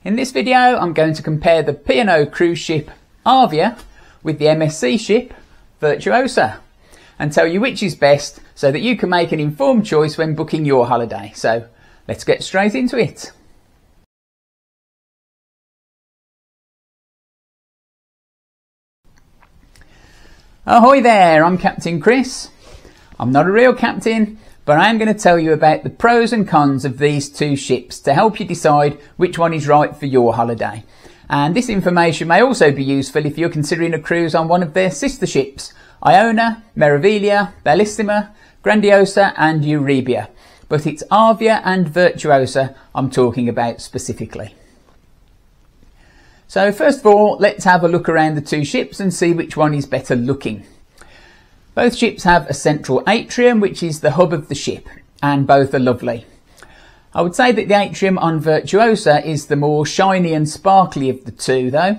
In this video I'm going to compare the P&O cruise ship Arvia with the MSC ship Virtuosa and tell you which is best so that you can make an informed choice when booking your holiday. So let's get straight into it. Ahoy there, I'm Captain Chris. I'm not a real captain, but I am going to tell you about the pros and cons of these two ships to help you decide which one is right for your holiday. And this information may also be useful if you're considering a cruise on one of their sister ships, Iona, Meraviglia, Bellissima, Grandiosa and Euribia. But it's Arvia and Virtuosa I'm talking about specifically. So first of all, let's have a look around the two ships and see which one is better looking. Both ships have a central atrium, which is the hub of the ship, and both are lovely. I would say that the atrium on Virtuosa is the more shiny and sparkly of the two though.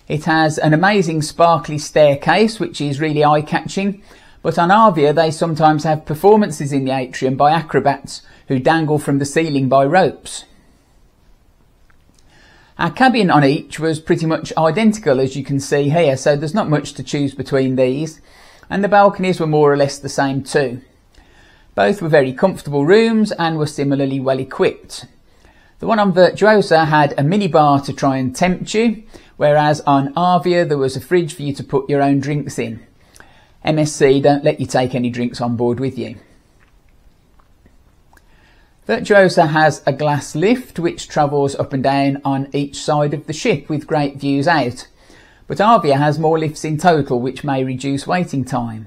It has an amazing sparkly staircase, which is really eye-catching, but on Arvia they sometimes have performances in the atrium by acrobats who dangle from the ceiling by ropes. Our cabin on each was pretty much identical, as you can see here, so there's not much to choose between these. And the balconies were more or less the same too. Both were very comfortable rooms and were similarly well equipped. The one on Virtuosa had a mini bar to try and tempt you, whereas on Arvia there was a fridge for you to put your own drinks in. MSC don't let you take any drinks on board with you. Virtuosa has a glass lift which travels up and down on each side of the ship with great views out. But Arvia has more lifts in total, which may reduce waiting time.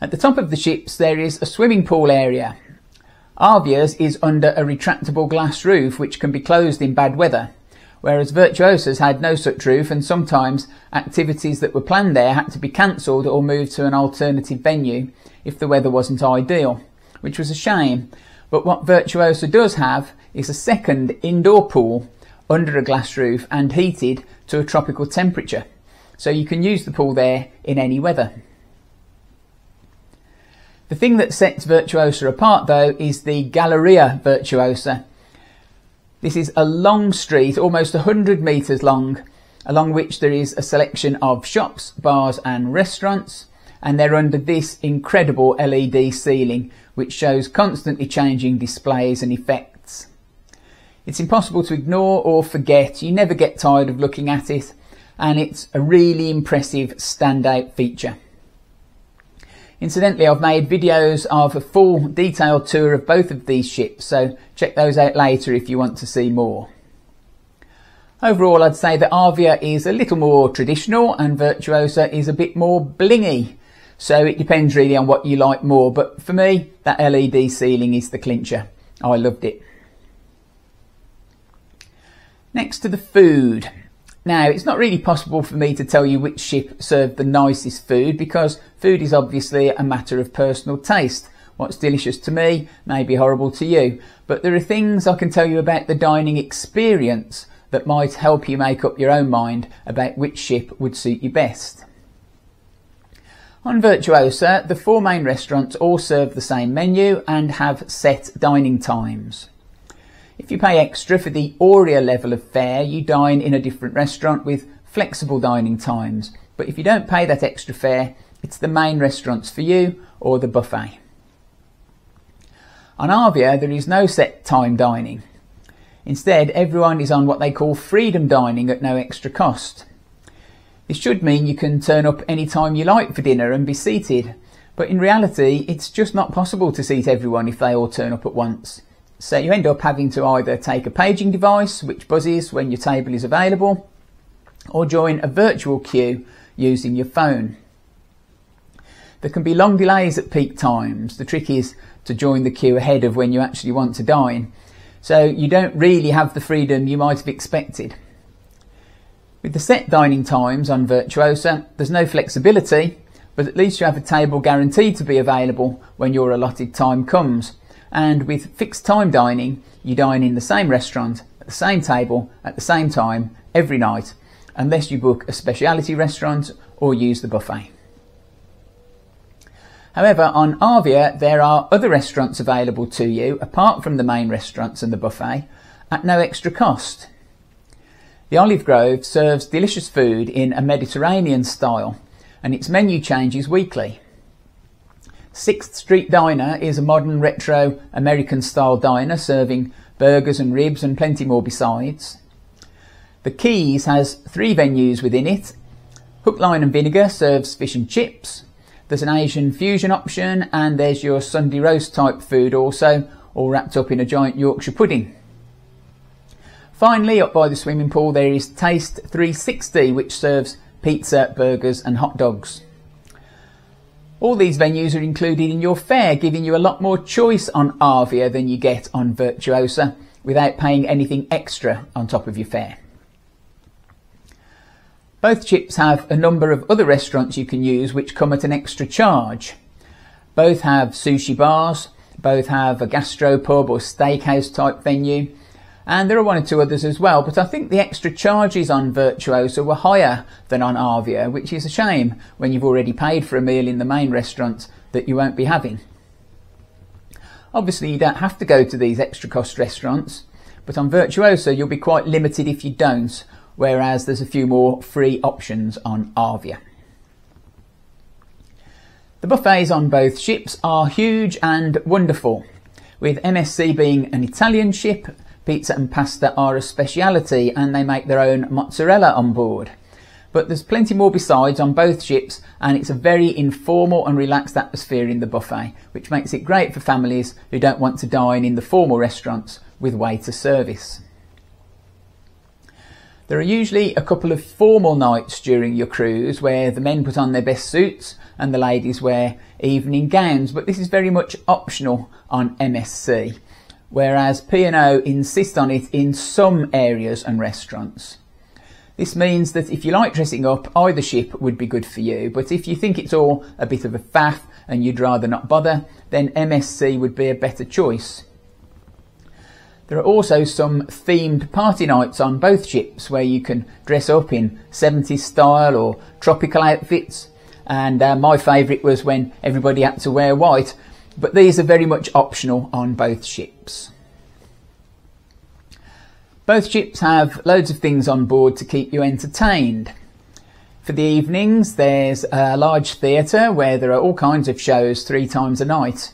At the top of the ships there is a swimming pool area. Arvia's is under a retractable glass roof which can be closed in bad weather, whereas Virtuosa's had no such roof, and sometimes activities that were planned there had to be cancelled or moved to an alternative venue if the weather wasn't ideal, which was a shame. But what Virtuosa does have is a second indoor pool under a glass roof and heated to a tropical temperature, so you can use the pool there in any weather. The thing that sets Virtuosa apart though is the Galleria Virtuosa. This is a long street, almost 100 metres long, along which there is a selection of shops, bars and restaurants, and they're under this incredible LED ceiling which shows constantly changing displays and effects. It's impossible to ignore or forget, you never get tired of looking at it, and it's a really impressive standout feature. Incidentally, I've made videos of a full detailed tour of both of these ships, so check those out later if you want to see more. Overall, I'd say that Arvia is a little more traditional and Virtuosa is a bit more blingy, so it depends really on what you like more, but for me that LED ceiling is the clincher. I loved it. Next to the food. Now, it's not really possible for me to tell you which ship served the nicest food because food is obviously a matter of personal taste. What's delicious to me may be horrible to you, but there are things I can tell you about the dining experience that might help you make up your own mind about which ship would suit you best. On Virtuosa, the four main restaurants all serve the same menu and have set dining times. If you pay extra for the Aurea level of fare, you dine in a different restaurant with flexible dining times. But if you don't pay that extra fare, it's the main restaurants for you or the buffet. On Arvia, there is no set time dining. Instead, everyone is on what they call freedom dining at no extra cost. This should mean you can turn up any time you like for dinner and be seated. But in reality, it's just not possible to seat everyone if they all turn up at once. So you end up having to either take a paging device which buzzes when your table is available, or join a virtual queue using your phone. There can be long delays at peak times. The trick is to join the queue ahead of when you actually want to dine, so you don't really have the freedom you might have expected. With the set dining times on Virtuosa, there's no flexibility, but at least you have a table guaranteed to be available when your allotted time comes. And with fixed time dining, you dine in the same restaurant, at the same table, at the same time, every night, unless you book a speciality restaurant or use the buffet. However, on Arvia, there are other restaurants available to you, apart from the main restaurants and the buffet, at no extra cost. The Olive Grove serves delicious food in a Mediterranean style, and its menu changes weekly. 6th Street Diner is a modern retro American style diner serving burgers and ribs and plenty more besides. The Keys has 3 venues within it. Hook, Line and Vinegar serves fish and chips. There's an Asian fusion option, and there's your Sunday roast type food also, all wrapped up in a giant Yorkshire pudding. Finally, up by the swimming pool there is Taste 360, which serves pizza, burgers and hot dogs. All these venues are included in your fare, giving you a lot more choice on Arvia than you get on Virtuosa, without paying anything extra on top of your fare. Both chips have a number of other restaurants you can use which come at an extra charge. Both have sushi bars, both have a gastropub or steakhouse type venue, and there are 1 or 2 others as well, but I think the extra charges on Virtuosa were higher than on Arvia, which is a shame when you've already paid for a meal in the main restaurant that you won't be having. Obviously you don't have to go to these extra cost restaurants, but on Virtuosa you'll be quite limited if you don't, whereas there's a few more free options on Arvia. The buffets on both ships are huge and wonderful. With MSC being an Italian ship, pizza and pasta are a speciality and they make their own mozzarella on board. But there's plenty more besides on both ships, and it's a very informal and relaxed atmosphere in the buffet, which makes it great for families who don't want to dine in the formal restaurants with waiter service. There are usually a couple of formal nights during your cruise where the men put on their best suits and the ladies wear evening gowns, but this is very much optional on MSC, whereas P&O insist on it in some areas and restaurants. This means that if you like dressing up, either ship would be good for you, but if you think it's all a bit of a faff and you'd rather not bother, then MSC would be a better choice. There are also some themed party nights on both ships where you can dress up in 70s style or tropical outfits, and my favourite was when everybody had to wear white, but these are very much optional on both ships. Both ships have loads of things on board to keep you entertained. For the evenings there's a large theatre where there are all kinds of shows 3 times a night.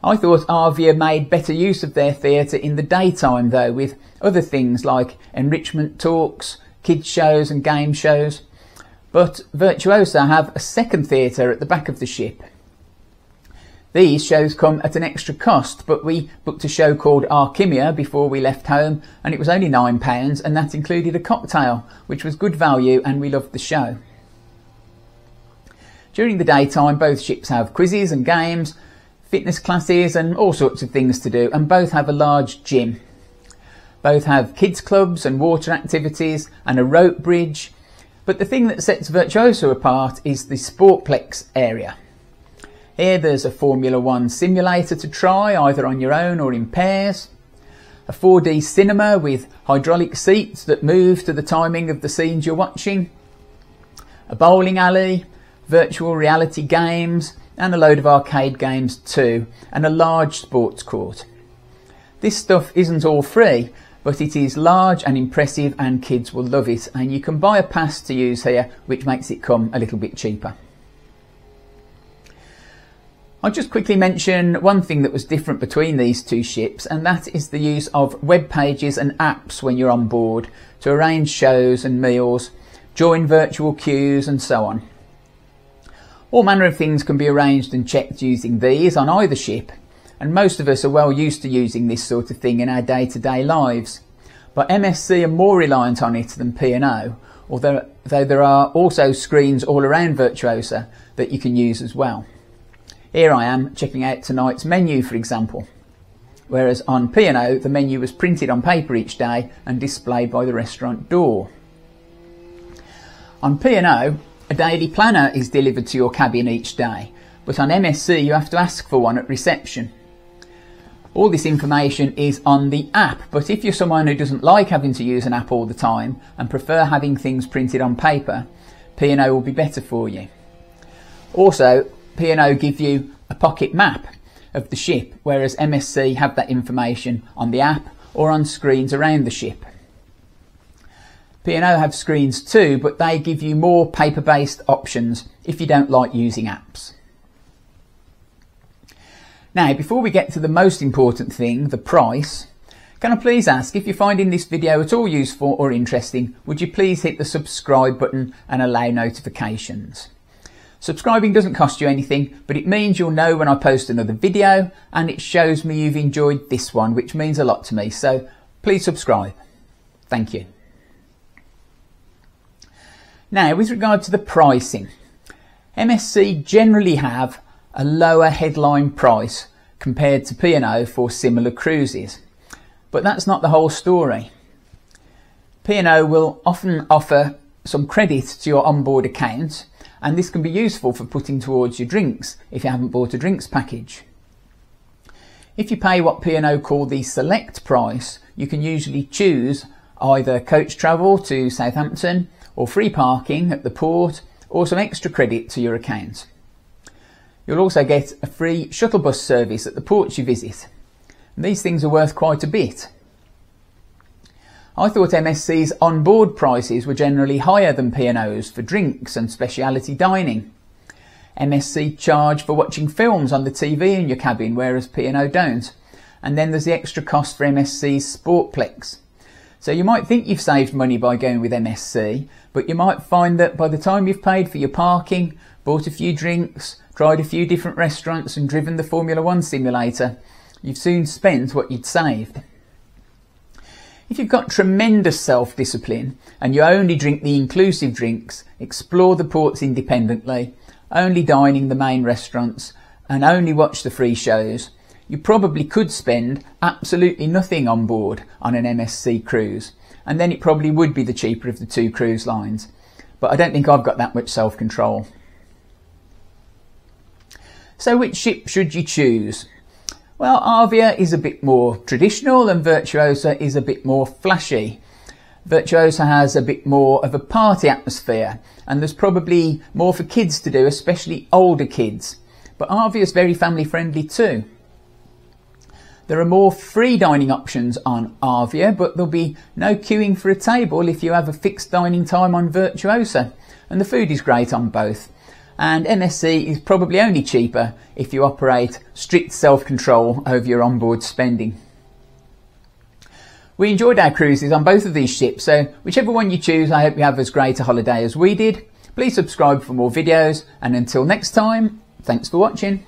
I thought Arvia made better use of their theatre in the daytime though, with other things like enrichment talks, kids shows and game shows. But Virtuosa have a second theatre at the back of the ship. These shows come at an extra cost, but we booked a show called Alchemia before we left home, and it was only £9, and that included a cocktail, which was good value, and we loved the show. During the daytime both ships have quizzes and games, fitness classes and all sorts of things to do, and both have a large gym. Both have kids clubs and water activities and a rope bridge, but the thing that sets Virtuosa apart is the Sportplex area. Here there's a Formula 1 simulator to try either on your own or in pairs, a 4D cinema with hydraulic seats that move to the timing of the scenes you're watching, a bowling alley, virtual reality games, and a load of arcade games too, and a large sports court. This stuff isn't all free, but it is large and impressive and kids will love it, and you can buy a pass to use here, which makes it come a little bit cheaper. I'll just quickly mention one thing that was different between these 2 ships, and that is the use of web pages and apps when you're on board to arrange shows and meals, join virtual queues and so on. All manner of things can be arranged and checked using these on either ship, and most of us are well used to using this sort of thing in our day-to-day lives. But MSC are more reliant on it than P&O, although there are also screens all around Virtuosa that you can use as well. Here I am checking out tonight's menu, for example, whereas on P&O the menu was printed on paper each day and displayed by the restaurant door. On P&O, a daily planner is delivered to your cabin each day, but on MSC you have to ask for one at reception. All this information is on the app, but if you're someone who doesn't like having to use an app all the time and prefer having things printed on paper, P&O will be better for you. Also, P&O give you a pocket map of the ship, whereas MSC have that information on the app or on screens around the ship. P&O have screens too, but they give you more paper-based options if you don't like using apps. Now, before we get to the most important thing, the price, can I please ask, if you're finding this video at all useful or interesting, would you please hit the subscribe button and allow notifications? Subscribing doesn't cost you anything, but it means you'll know when I post another video, and it shows me you've enjoyed this one, which means a lot to me, so please subscribe. Thank you. Now, with regard to the pricing, MSC generally have a lower headline price compared to P&O for similar cruises. But that's not the whole story. P&O will often offer some credit to your onboard account, and this can be useful for putting towards your drinks if you haven't bought a drinks package. If you pay what P&O call the select price, you can usually choose either coach travel to Southampton or free parking at the port or some extra credit to your account. You'll also get a free shuttle bus service at the ports you visit. And these things are worth quite a bit. I thought MSC's onboard prices were generally higher than P&O's for drinks and speciality dining. MSC charge for watching films on the TV in your cabin, whereas P&O don't. And then there's the extra cost for MSC's Sportplex. So you might think you've saved money by going with MSC, but you might find that by the time you've paid for your parking, bought a few drinks, tried a few different restaurants and driven the Formula 1 simulator, you've soon spent what you'd saved. If you've got tremendous self-discipline and you only drink the inclusive drinks, explore the ports independently, only dine in the main restaurants and only watch the free shows, you probably could spend absolutely nothing on board on an MSC cruise, and then it probably would be the cheaper of the two cruise lines. But I don't think I've got that much self-control. So which ship should you choose? Well, Arvia is a bit more traditional and Virtuosa is a bit more flashy. Virtuosa has a bit more of a party atmosphere, and there's probably more for kids to do, especially older kids. But Arvia is very family friendly too. There are more free dining options on Arvia, but there'll be no queuing for a table if you have a fixed dining time on Virtuosa, and the food is great on both. And MSC is probably only cheaper if you operate strict self-control over your onboard spending. We enjoyed our cruises on both of these ships, so whichever one you choose, I hope you have as great a holiday as we did. Please subscribe for more videos, and until next time, thanks for watching.